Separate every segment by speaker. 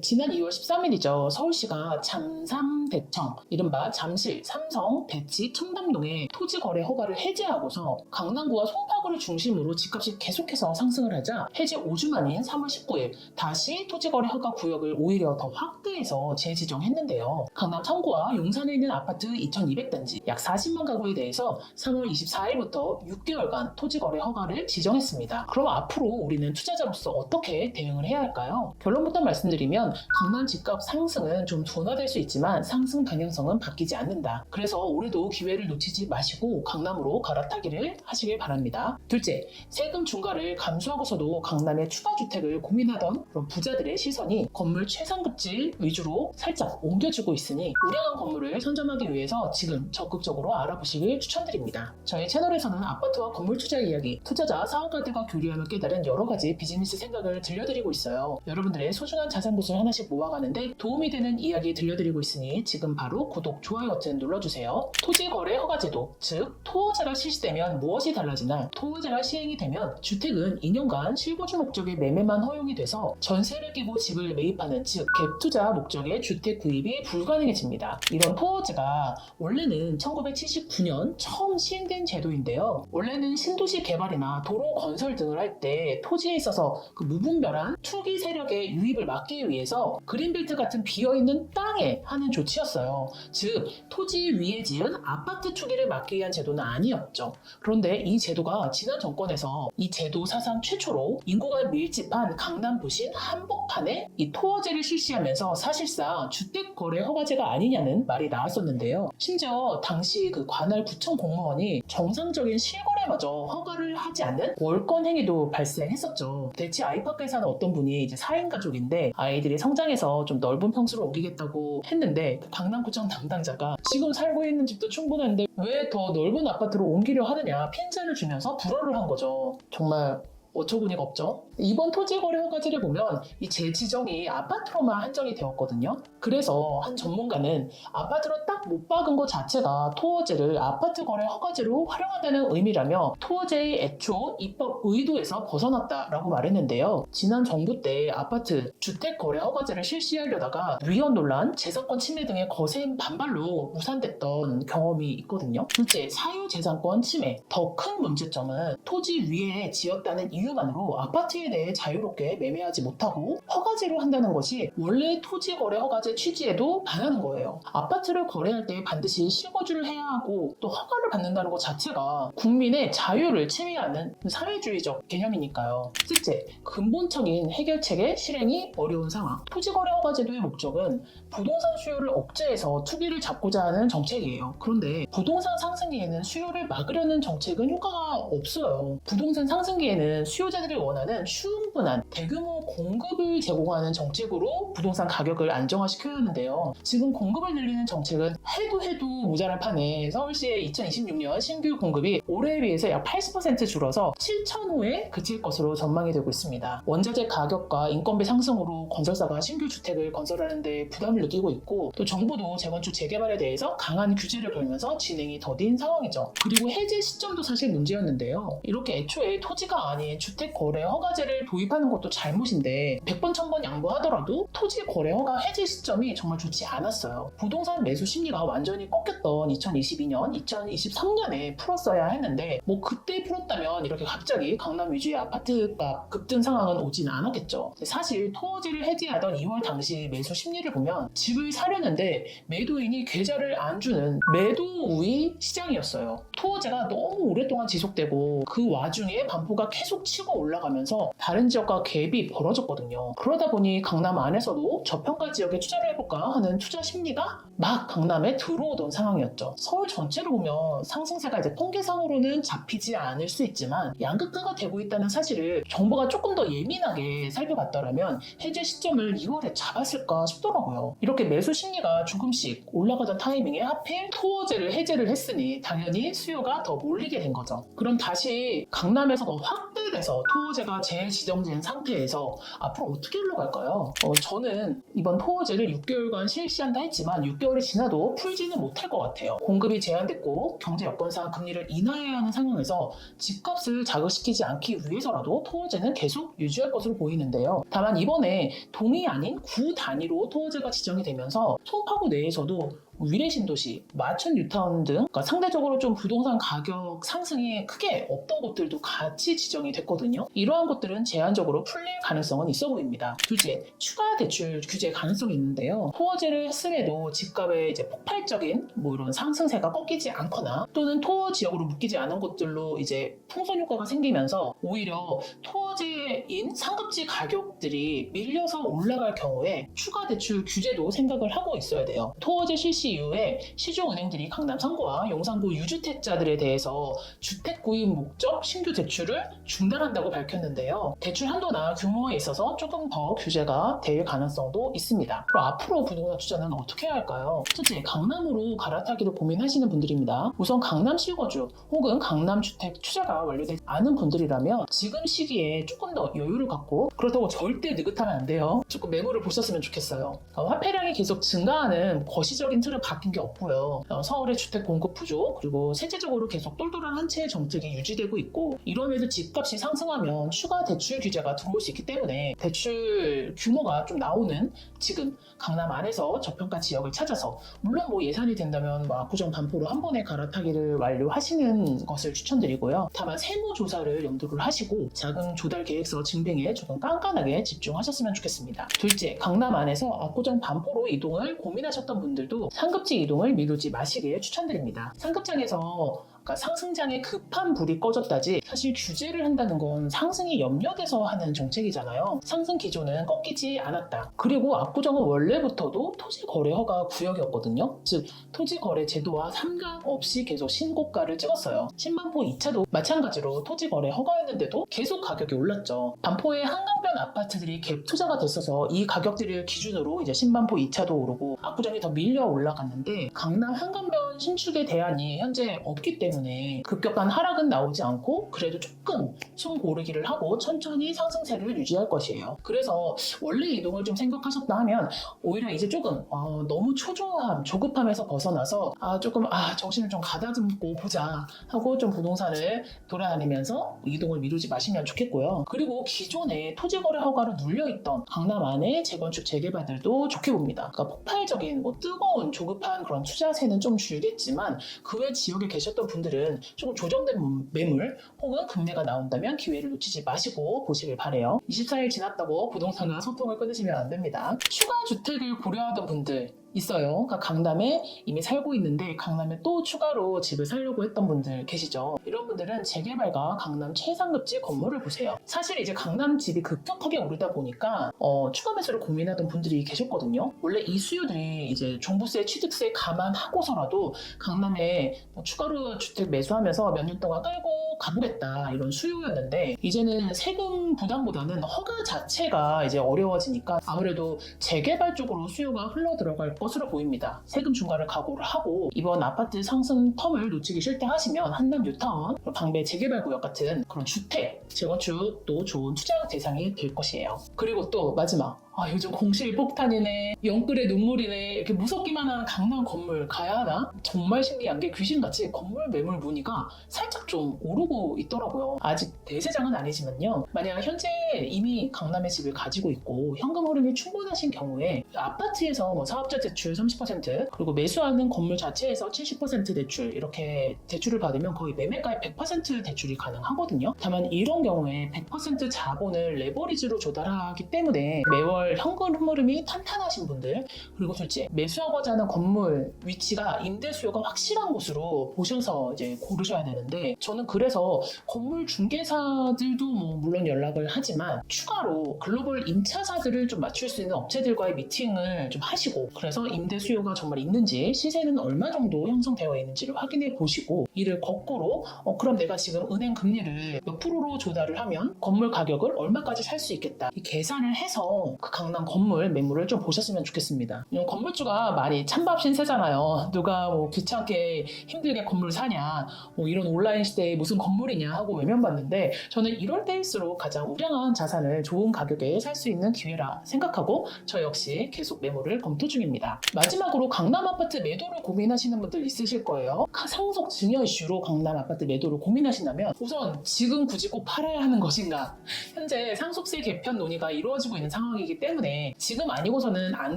Speaker 1: 지난 2월 13일이죠. 서울시가 잠삼대청, 이른바 잠실, 삼성, 대치, 청담동의 토지거래 허가를 해제하고서 강남구와 송파구를 중심으로 집값이 계속해서 상승을 하자 해제 5주 만인 3월 19일 다시 토지거래 허가 구역을 오히려 더 확대해서 재지정했는데요. 강남 청구와 용산에 있는 아파트 2200단지 약 40만 가구에 대해서 3월 24일부터 6개월간 토지거래 허가를 지정했습니다. 그럼 앞으로 우리는 투자자로서 어떻게 대응을 해야 할까요? 결론부터 말씀드리면 강남 집값 상승은 좀 둔화될 수 있지만 상승 방향성은 바뀌지 않는다. 그래서 올해도 기회를 놓치지 마시고 강남으로 갈아타기를 하시길 바랍니다. 둘째, 세금 중과를 감수하고서도 강남에 추가 주택을 고민하던 그런 부자들의 시선이 건물 최상급질 위주로 살짝 옮겨지고 있으니 우량한 건물을 선점하기 위해서 지금 적극적으로 알아보시길 추천드립니다. 저희 채널에서는 아파트와 건물 투자 이야기, 투자자 사업가들과 교류하며 깨달은 여러 가지 비즈니스 생각을 들려드리고 있어요. 여러분들의 소중한 자산 보수를 하나씩 모아가는데 도움이 되는 이야기 들려드리고 있으니 지금 바로 구독, 좋아요 버튼 눌러주세요. 토지거래 허가제도, 즉 토어제가 실시되면 무엇이 달라지나? 토어제가 시행이 되면 주택은 2년간 실거주 목적의 매매만 허용이 돼서 전세를 끼고 집을 매입하는 즉 갭투자 목적의 주택 구입이 불가능해집니다. 이런 토어제가 원래는 1979년 처음 시행된 제도인데요. 원래는 신도시 개발이나 도로 건설 등을 할 때 토지에 있어서 그 무분별한 투기 세력의 유입을 막기 위해서 그린벨트 같은 비어있는 땅에 하는 조치였어요. 즉 토지 위에 지은 아파트 투기를 막기 위한 제도는 아니었죠. 그런데 이 제도가 지난 정권에서 이 제도 사상 최초로 인구가 밀집한 강남 부신 한복판에 이 토어제를 실시하면서 사실상 주택거래 허가제가 아니냐는 말이 나왔었는데요. 심지어 당시 그 관할 구청 공무원이 정상적인 실거래마저 허가를 하지 않는 월권 행위도 발생했었죠. 대치 아이파크에 사는 어떤 분이 이제 4인 가족인데 아이들이 성장해서 좀 넓은 평수로 옮기겠다고 했는데 강남구청 담당자가 지금 살고 있는 집도 충분한데 왜 더 넓은 아파트로 옮기려 하느냐 핀잔을 주면서 불허를 한 거죠. 정말 어처구니가 없죠. 이번 토지거래 허가제를 보면 이 재지정이 아파트로만 한정이 되었거든요. 그래서 한 전문가는 아파트로 딱 못 박은 것 자체가 토어제를 아파트 거래 허가제로 활용한다는 의미라며 토어제의 애초 입법 의도에서 벗어났다라고 말했는데요. 지난 정부 때 아파트 주택 거래 허가제를 실시하려다가 위헌 논란, 재산권 침해 등의 거센 반발로 무산됐던 경험이 있거든요. 둘째, 사유재산권 침해. 더 큰 문제점은 토지 위에 지었다는 이유만으로 아파트에 대해 자유롭게 매매하지 못하고 허가제로 한다는 것이 원래 토지거래 허가제 취지에도 반하는 거예요. 아파트를 거래할 때 반드시 실거주를 해야 하고 또 허가를 받는다는 것 자체가 국민의 자유를 침해하는 사회주의적 개념이니까요. 셋째, 근본적인 해결책의 실행이 어려운 상황. 토지거래 허가제도의 목적은 부동산 수요를 억제해서 투기를 잡고자 하는 정책이에요. 그런데 부동산 상승기에는 수요를 막으려는 정책은 효과가 없어요. 부동산 상승기에는 수요자들이 원하는 충분한 대규모 공급을 제공하는 정책으로 부동산 가격을 안정화시켜야 하는데요. 지금 공급을 늘리는 정책은 해도 모자란 판에 서울시의 2026년 신규 공급이 올해에 비해서 약 80% 줄어서 7,000호에 그칠 것으로 전망이 되고 있습니다. 원자재 가격과 인건비 상승으로 건설사가 신규 주택을 건설하는 데 부담을 느끼고 있고 또 정부도 재건축 재개발에 대해서 강한 규제를 걸면서 진행이 더딘 상황이죠. 그리고 해제 시점도 사실 문제였는데요. 이렇게 애초에 토지가 아닌 주택 거래 허가제를 도입하는 것도 잘못인데 100번 1000번 양보하더라도 토지 거래 허가 해제 시점이 정말 좋지 않았어요. 부동산 매수 심리가 완전히 꺾였던 2022년, 2023년에 풀었어야 했는데 뭐 그때 풀었다면 이렇게 갑자기 강남 위주의 아파트값 급등 상황은 오진 않았겠죠. 사실 토어제를 해제하던 2월 당시 매수 심리를 보면 집을 사려는데 매도인이 계좌를 안 주는 매도 우위 시장이었어요. 토어제가 너무 오랫동안 지속되고 그 와중에 반포가 계속 치고 올라가면서 다른 지역과 갭이 벌어졌거든요. 그러다 보니 강남 안에서도 저평가 지역에 투자를 해볼까 하는 투자 심리가 막 강남에 들어오던 상황이었죠. 서울 전체를 보면 상승세가 이제 통계상으로는 잡히지 않을 수 있지만 양극화가 되고 있다는 사실을 정부가 조금 더 예민하게 살펴봤더라면 해제 시점을 2월에 잡았을까 싶더라고요. 이렇게 매수 심리가 조금씩 올라가던 타이밍에 하필 토어제를 해제를 했으니 당연히 수요가 더 몰리게 된 거죠. 그럼 다시 강남에서 더 확대돼서 토어제가 재지정된 상태에서 앞으로 어떻게 흘러갈까요? 저는 이번 토어제를 6개월간 실시한다 했지만 6개월 6개월이 지나도 풀지는 못할 것 같아요. 공급이 제한됐고 경제 여건상 금리를 인하해야 하는 상황에서 집값을 자극시키지 않기 위해서라도 토어제는 계속 유지할 것으로 보이는데요. 다만 이번에 동이 아닌 구 단위로 토어제가 지정이 되면서 송파구 내에서도 위례 신도시, 마천 뉴타운 등 그러니까 상대적으로 좀 부동산 가격 상승이 크게 없던 곳들도 같이 지정이 됐거든요. 이러한 곳들은 제한적으로 풀릴 가능성은 있어 보입니다. 둘째, 추가 대출 규제 가능성이 있는데요. 토어제를 했음에도 집값의 이제 폭발적인 이런 상승세가 꺾이지 않거나 또는 토어 지역으로 묶이지 않은 곳들로 이제 풍선 효과가 생기면서 오히려 토어제인 상급지 가격들이 밀려서 올라갈 경우에 추가 대출 규제도 생각을 하고 있어야 돼요. 토어제 실시 이후에 시중은행들이 강남 3구와 용산구 유주택자들에 대해서 주택 구입 목적 신규 대출을 중단한다고 밝혔는데요. 대출 한도나 규모에 있어서 조금 더 규제가 될 가능성도 있습니다. 그럼 앞으로 부동산 투자는 어떻게 해야 할까요? 첫째, 강남으로 갈아타기를 고민하시는 분들입니다. 우선 강남 실거주 혹은 강남 주택 투자가 완료되지 않은 분들이라면 지금 시기에 조금 더 여유를 갖고, 그렇다고 절대 느긋하면 안 돼요. 조금 매물을 보셨으면 좋겠어요. 화폐량이 계속 증가하는 거시적인 틀은 바뀐 게 없고요. 서울의 주택 공급 부족, 그리고 세계적으로 계속 똘똘한 한 채의 정책이 유지되고 있고, 이러면서 집값이 상승하면 추가 대출 규제가 들어올 수 있기 때문에 대출 규모가 좀 나오는 지금 강남 안에서 저평가 지역을 찾아서, 물론 예산이 된다면 압구정 반포로 한 번에 갈아타기를 완료하시는 것을 추천드리고요. 다만 세무조사를 염두를 하시고 자금 조달 계획서 증빙에 조금 깐깐하게 집중하셨으면 좋겠습니다. 둘째, 강남 안에서 압구정 반포로 이동을 고민하셨던 분들도 상급지 이동을 미루지 마시길 추천드립니다. 상급장에서 상승장에 급한 불이 꺼졌다지 사실 규제를 한다는 건 상승이 염려돼서 하는 정책이잖아요. 상승 기조는 꺾이지 않았다. 그리고 압구정은 원래부터도 토지거래 허가 구역이었거든요. 즉 토지거래 제도와 상관없이 계속 신고가를 찍었어요. 신반포 2차도 마찬가지로 토지거래 허가였는데도 계속 가격이 올랐죠. 반포의 한강변 아파트들이 갭 투자가 됐어서 이 가격들을 기준으로 이제 신반포 2차도 오르고 압구정이 더 밀려 올라갔는데, 강남 한강변 신축의 대안이 현재 없기 때문에 급격한 하락은 나오지 않고 그래도 조금 숨 고르기를 하고 천천히 상승세를 유지할 것이에요. 그래서 원래 이동을 좀 생각하셨다 하면 오히려 이제 조금 너무 초조함, 조급함에서 벗어나서 조금 정신을 좀 가다듬고 보자 하고 좀 부동산을 돌아다니면서 이동을 미루지 마시면 좋겠고요. 그리고 기존에 토지거래 허가로 눌려있던 강남 안의 재건축 재개발들도 좋게 봅니다. 그러니까 폭발적인 뜨거운 조급한 그런 투자세는 좀 줄겠지만 그 외 지역에 계셨던 분들은 조금 조정된 매물 혹은 금매가 나온다면 기회를 놓치지 마시고 보시길 바래요. 24일 지났다고 부동산과 소통을 끊으시면 안 됩니다. 추가 주택을 고려하던 분들 있어요. 그러니까 강남에 이미 살고 있는데 강남에 또 추가로 집을 살려고 했던 분들 계시죠. 이런 분들은 재개발과 강남 최상급지 건물을 보세요. 사실 이제 강남 집이 급격하게 오르다 보니까 추가 매수를 고민하던 분들이 계셨거든요. 원래 이 수요들이 이제 종부세, 취득세 감안하고서라도 강남에 추가로 주택 매수하면서 몇 년 동안 끌고 가보겠다 이런 수요였는데, 이제는 세금 부담보다는 허가 자체가 이제 어려워지니까 아무래도 재개발 쪽으로 수요가 흘러 들어갈 것으로 보입니다. 세금 중과를 각오를 하고 이번 아파트 상승 텀을 놓치기 싫다 하시면 한남 뉴타운, 방배 재개발 구역 같은 그런 주택 재건축도 좋은 투자 대상이 될 것이에요. 그리고 또 마지막, 요즘 공실 폭탄이네, 영끌의 눈물이네, 이렇게 무섭기만 한 강남 건물 가야 하나? 정말 신기한 게 귀신같이 건물 매물 문의가 살짝 좀 오르고 있더라고요. 아직 대세장은 아니지만요. 만약 현재 이미 강남에 집을 가지고 있고 현금 흐름이 충분하신 경우에 아파트에서 사업자 대출 30%, 그리고 매수하는 건물 자체에서 70% 대출, 이렇게 대출을 받으면 거의 매매가의 100% 대출이 가능하거든요. 다만 이런 경우에 100% 자본을 레버리지로 조달하기 때문에 매월 현금 흐름이 탄탄하신 분들, 그리고 솔직히 매수하고자 하는 건물 위치가 임대 수요가 확실한 곳으로 보셔서 이제 고르셔야 되는데, 저는 그래서 건물 중개사들도 물론 연락을 하지만 추가로 글로벌 임차사들을 좀 맞출 수 있는 업체들과의 미팅을 좀 하시고, 그래서 임대 수요가 정말 있는지, 시세는 얼마 정도 형성되어 있는지를 확인해 보시고, 이를 거꾸로 그럼 내가 지금 은행 금리를 몇 프로로 조달을 하면 건물 가격을 얼마까지 살 수 있겠다, 이 계산을 해서 그 강남 건물 매물을 좀 보셨으면 좋겠습니다. 건물주가 많이 찬밥 신세잖아요. 누가 귀찮게 힘들게 건물 사냐, 이런 온라인 시대에 무슨 건물이냐 하고 외면받는데, 저는 이럴 때일수록 가장 우량한 소유한 자산을 좋은 가격에 살 수 있는 기회라 생각하고 저 역시 계속 매물을 검토 중입니다. 마지막으로 강남 아파트 매도를 고민하시는 분들 있으실 거예요. 상속 증여 이슈로 강남 아파트 매도를 고민하신다면 우선 지금 굳이 꼭 팔아야 하는 것인가? 현재 상속세 개편 논의가 이루어지고 있는 상황이기 때문에 지금 아니고서는 안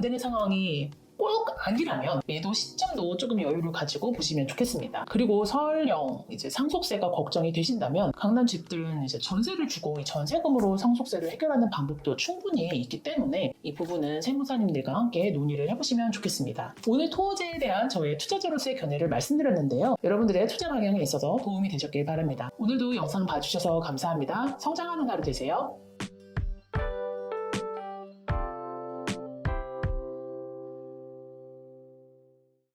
Speaker 1: 되는 상황이 꼭 아니라면 매도 시점도 조금 여유를 가지고 보시면 좋겠습니다. 그리고 설령 이제 상속세가 걱정이 되신다면 강남 집들은 이제 전세를 주고 이 전세금으로 상속세를 해결하는 방법도 충분히 있기 때문에 이 부분은 세무사님들과 함께 논의를 해보시면 좋겠습니다. 오늘 토지에 대한 저의 투자자로서의 견해를 말씀드렸는데요. 여러분들의 투자 방향에 있어서 도움이 되셨길 바랍니다. 오늘도 영상 봐주셔서 감사합니다. 성장하는 하루 되세요.